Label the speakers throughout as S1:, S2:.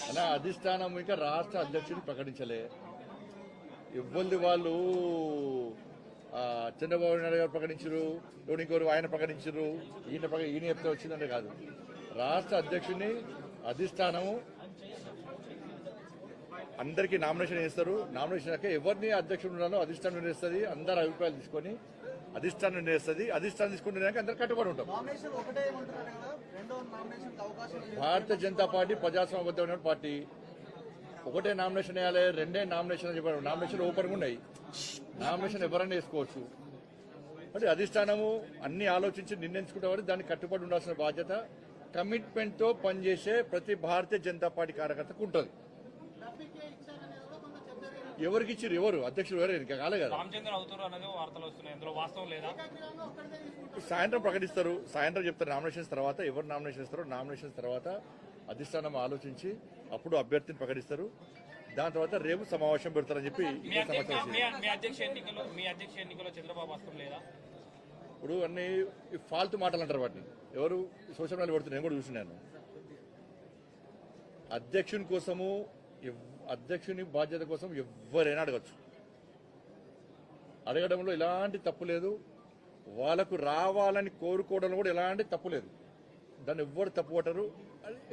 S1: అలా అధిష్టానం ఇంకా రాష్ట్ర అధ్యక్షుడిని ప్రకటించలే. ఇవ్వంది వాళ్ళు చంద్రబాబు నాయుడు గారు ప్రకటించరు, ఇంకోరు ఆయన ప్రకటించరు, ఈయన చెప్తే వచ్చిందంటే కాదు. రాష్ట్ర అధ్యక్షుడిని అధిష్టానము అందరికీ నామినేషన్ చేస్తారు. నామినేషన్ అయ్యాక ఎవరిని అధ్యక్షుడు ఉండాలో అధిష్టానం నిర్ణయిస్తుంది. అందరు అభిప్రాయాలు తీసుకొని అధిష్టానం నిర్ణయిస్తుంది. అధిష్టానం తీసుకుంటున్నాక అందరు కట్టుబడి ఉంటాం. Bharatiya Janata party ప్రజాస్వామ్యబద్ధమైన party. ఒకటే నామినేషన్ వేయాలి, రెండే నామినేషన్ చెప్పారు. నామినేషన్ ఓపెన్ ఉన్నాయి, నామినేషన్ ఎవరైనా వేసుకోవచ్చు. అంటే అధిష్టానము అన్ని ఆలోచించి నిర్ణయించుకుంటే దానికి కట్టుబడి ఉండాల్సిన బాధ్యత కమిట్మెంట్ తో పనిచేసే ప్రతి భారతీయ జనతా పార్టీ కార్యకర్తకు ఉంటుంది. ఎవరికి ఇచ్చారు, ఎవరు అధ్యక్షుడు ఎవరు ఇంకా కాలే కదా. సాయంత్రం ప్రకటిస్తారు, సాయంత్రం చెప్తారు నామినేషన్స్ తర్వాత. ఎవరు నామినేషన్ ఇస్తారో నామినేషన్స్ తర్వాత అధిష్టానం ఆలోచించి అప్పుడు అభ్యర్థిని ప్రకటిస్తారు. దాని తర్వాత రేపు సమావేశం పెడతారని చెప్పి ఇప్పుడు అన్ని ఫాల్తు మాటలు అంటారు. వాటిని ఎవరు సోషల్ మీడియాలో పెడుతున్నారు, నేను కూడా చూసినాను. అధ్యక్షుని కోసము, అధ్యక్షుని బాధ్యత కోసం ఎవరైనా అడగచ్చు. అడగడంలో ఎలాంటి తప్పు లేదు. వాళ్ళకు రావాలని కోరుకోవడంలో కూడా ఎలాంటి తప్పు లేదు. దాన్ని ఎవ్వరు తప్పు పట్టరు.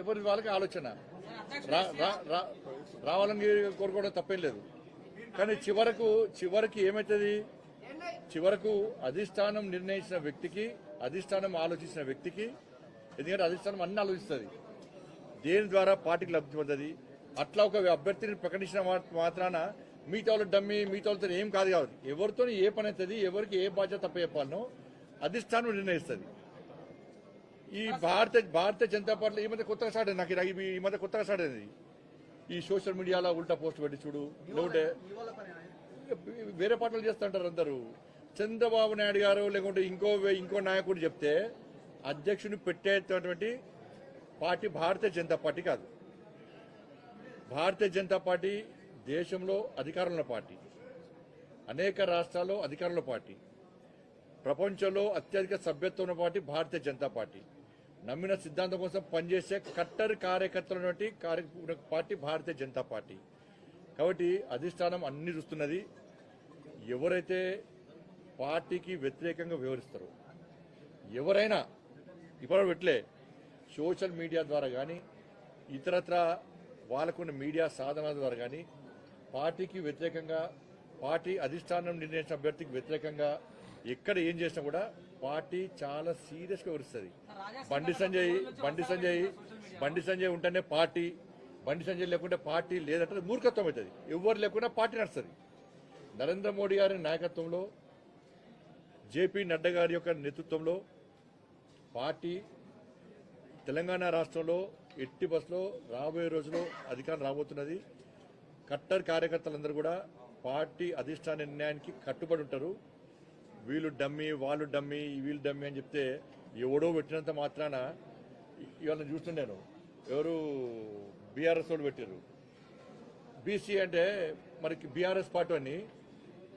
S1: ఎవరి వాళ్ళకి ఆలోచన రావాలని కోరుకోవడం తప్పేం లేదు. కానీ చివరికి ఏమవుతుంది, చివరకు అధిష్టానం నిర్ణయించిన వ్యక్తికి, అధిష్టానం ఆలోచించిన వ్యక్తికి, ఎందుకంటే అధిష్టానం అన్ని ఆలోచిస్తుంది, దేని ద్వారా పార్టీకి లబ్ధి పొందది. అట్లా ఒక అభ్యర్థిని ప్రకటించిన మాత్రాన మిగతా వాళ్ళు డమ్మి, మిగతా వాళ్ళతో ఏం కాదు. కాబట్టి ఎవరితో ఏ పని అవుతుంది, ఎవరికి ఏ బాధ్యత తప్ప చెప్పాలనో అధిష్టానం నిర్ణయిస్తుంది. ఈ భారతీయ జనతా పార్టీ ఈ మధ్య కొత్తగా స్టార్ట్ అయింది. నాకు ఈ మధ్య కొత్తగా స్టార్ట్ అయింది. ఈ సోషల్ మీడియాలో ఉల్టా పోస్ట్ పెట్టి చూడు, లేకుంటే వేరే పార్టీలు చేస్తుంటారు అందరూ. చంద్రబాబు నాయుడు గారు లేకుంటే ఇంకో నాయకుడు చెప్తే అధ్యక్షుని పెట్టేటటువంటి పార్టీ భారతీయ జనతా పార్టీ కాదు. భారతీయ జనతా పార్టీ దేశంలో అధికారంలో పార్టీ, అనేక రాష్ట్రాల్లో అధికారంలో పార్టీ, ప్రపంచంలో అత్యధిక సభ్యత్వం ఉన్న పార్టీ భారతీయ జనతా పార్టీ. నమ్మిన సిద్ధాంతం కోసం పనిచేసే కట్టర్ కార్యకర్తల పార్టీ భారతీయ జనతా పార్టీ. కాబట్టి అధిష్టానం అన్ని చూస్తున్నది. ఎవరైతే పార్టీకి వ్యతిరేకంగా వ్యవహరిస్తారో, ఎవరైనా ఇప్పుడు పెట్టలే సోషల్ మీడియా ద్వారా కానీ ఇతరత్ర వాళ్ళకున్న మీడియా సాధనాల ద్వారా కానీ పార్టీకి వ్యతిరేకంగా, పార్టీ అధిష్టానం నిర్ణయించిన అభ్యర్థికి వ్యతిరేకంగా ఎక్కడ ఏం చేసినా కూడా పార్టీ చాలా సీరియస్గా వ్యవహరిస్తుంది. బండి సంజయ్ ఉంటేనే పార్టీ, బండి సంజయ్ లేకుంటే పార్టీ లేదంటే మూర్ఖత్వం అవుతుంది. ఎవరు లేకుండా పార్టీ నడుస్తుంది. నరేంద్ర మోడీ గారి నాయకత్వంలో, జేపీ నడ్డా గారి యొక్క నేతృత్వంలో పార్టీ తెలంగాణ రాష్ట్రంలో ఎట్టి బస్సులో రాబోయే రోజుల్లో అధికారం రాబోతున్నది. కట్టర్ కార్యకర్తలందరూ కూడా పార్టీ అధిష్టాన నిర్ణయానికి కట్టుబడి ఉంటారు. వీళ్ళు డమ్మి, వాళ్ళు డమ్మి, వీళ్ళు డమ్మి అని చెప్తే ఎవడో పెట్టినంత మాత్రాన ఇవాళ చూస్తున్నాను. ఎవరు బీఆర్ఎస్ వాళ్ళు పెట్టారు. బీసీ అంటే మనకి బీఆర్ఎస్ పార్టీ అని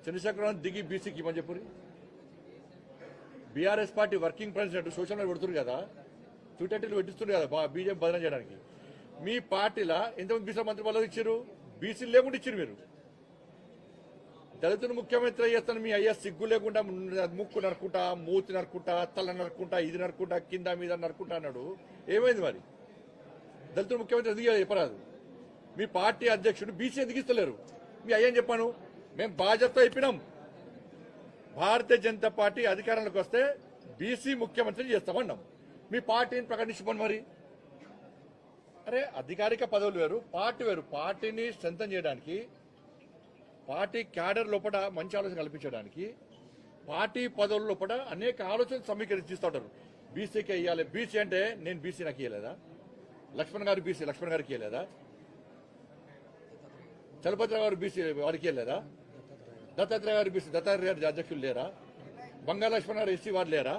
S1: చంద్రశేఖరరావు దిగి బీసీకి ఇవ్వని చెప్పు. BRS party working president social media పెడుతున్నారు కదా, ట్విట్టర్లు పెట్టిస్తున్నారు కదా బీజేపీ బదనం చేయడానికి. మీ పార్టీలో ఎంతమంది బీసీ మంత్రి పదవులు ఇచ్చారు? బీసీలు లేకుండా ఇచ్చారు. మీరు దళితులు ముఖ్యమంత్రి చేస్తాను, మీ అయ్యా సిగ్గు లేకుండా ముక్కు నరుకుంటా, మూతి నరుకుంటా, తల నరుకుంటా, ఇది నరుకుంటా, కింద మీద నరుకుంటా అన్నాడు. ఏమైంది మరి? దళితులు ముఖ్యమంత్రి ఎందుకు చెప్పరాదు? మీ పార్టీ అధ్యక్షుడు బీసీ ఎందుకు ఇస్తలేరు? మీ అయ్యని చెప్పాను, మేము బాధ్యత అయిపోయినాం. భారతీయ జనతా పార్టీ అధికారంలోకి వస్తే బీసీ ముఖ్యమంత్రి చేస్తామన్నాం. మీ పార్టీని ప్రకటించుకోండి. మరి అరే అధికారిక పదవులు వేరు, పార్టీ వేరు. పార్టీని స్ట్రెంథన్ చేయడానికి, పార్టీ క్యాడర్ లోపల మంచి ఆలోచన కల్పించడానికి, పార్టీ పదవుల లోపల అనేక ఆలోచనలు సమీకరిస్తుంటారు. బీసీకి ఇవ్వాలి, బీసీ అంటే నేను బీసీ నాకు ఇవ్వలేదా? లక్ష్మణ్ గారు బీసీ, లక్ష్మణ్ గారికి ఇవ్వలేదా? చలపతి గారు బీసీ, వారికి ఇవ్వలేదా? దత్తాత్రేయ గారు బీసీ, దత్తాత్రేయ గారి అధ్యక్షులు లేరా? బంగారు లక్ష్మణ్ గారు ఎస్సీ వారు లేరా?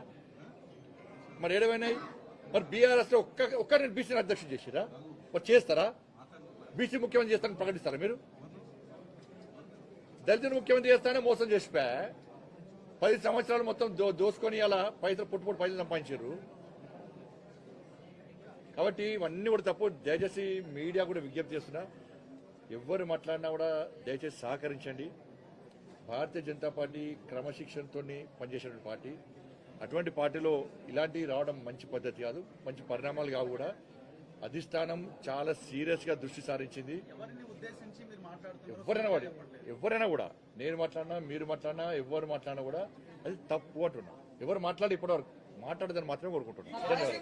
S1: మరి ఏడవైనాయి? మరి బీఆర్ఎస్ లో ఒక్కరిని బీసీని అధ్యక్షుడు చేసిరా? మరి చేస్తారా? బీసీ ముఖ్యమంత్రి చేస్తారని ప్రకటిస్తారా మీరు? దళితులు ముఖ్యమంత్రి చేస్తానే మోసం చేసిపోయా. 10 సంవత్సరాలు మొత్తం దోసుకొని అలా పైసలు పుట్టుపుట్టు పైసలు సంపాదించారు. కాబట్టి ఇవన్నీ కూడా తప్పు. దయచేసి మీడియా కూడా విజ్ఞప్తి చేస్తున్నా, ఎవరు మాట్లాడినా కూడా దయచేసి సహకరించండి. భారతీయ జనతా పార్టీ క్రమశిక్షణతో పనిచేసేటువంటి పార్టీ. అటువంటి పార్టీలో ఇలాంటివి రావడం మంచి పద్ధతి కాదు, మంచి పరిణామాలు కావు కూడా. అధిష్టానం చాలా సీరియస్గా దృష్టి సారించింది. ఎవరైనా కూడా నేను మాట్లాడినా, మీరు మాట్లాడినా, ఎవరు మాట్లాడినా కూడా అది తప్పు అంటున్నా. ఎవరు మాట్లాడి ఇప్పటివరకు మాట్లాడదని మాత్రమే కోరుకుంటున్నాను. ధన్యవాదాలు.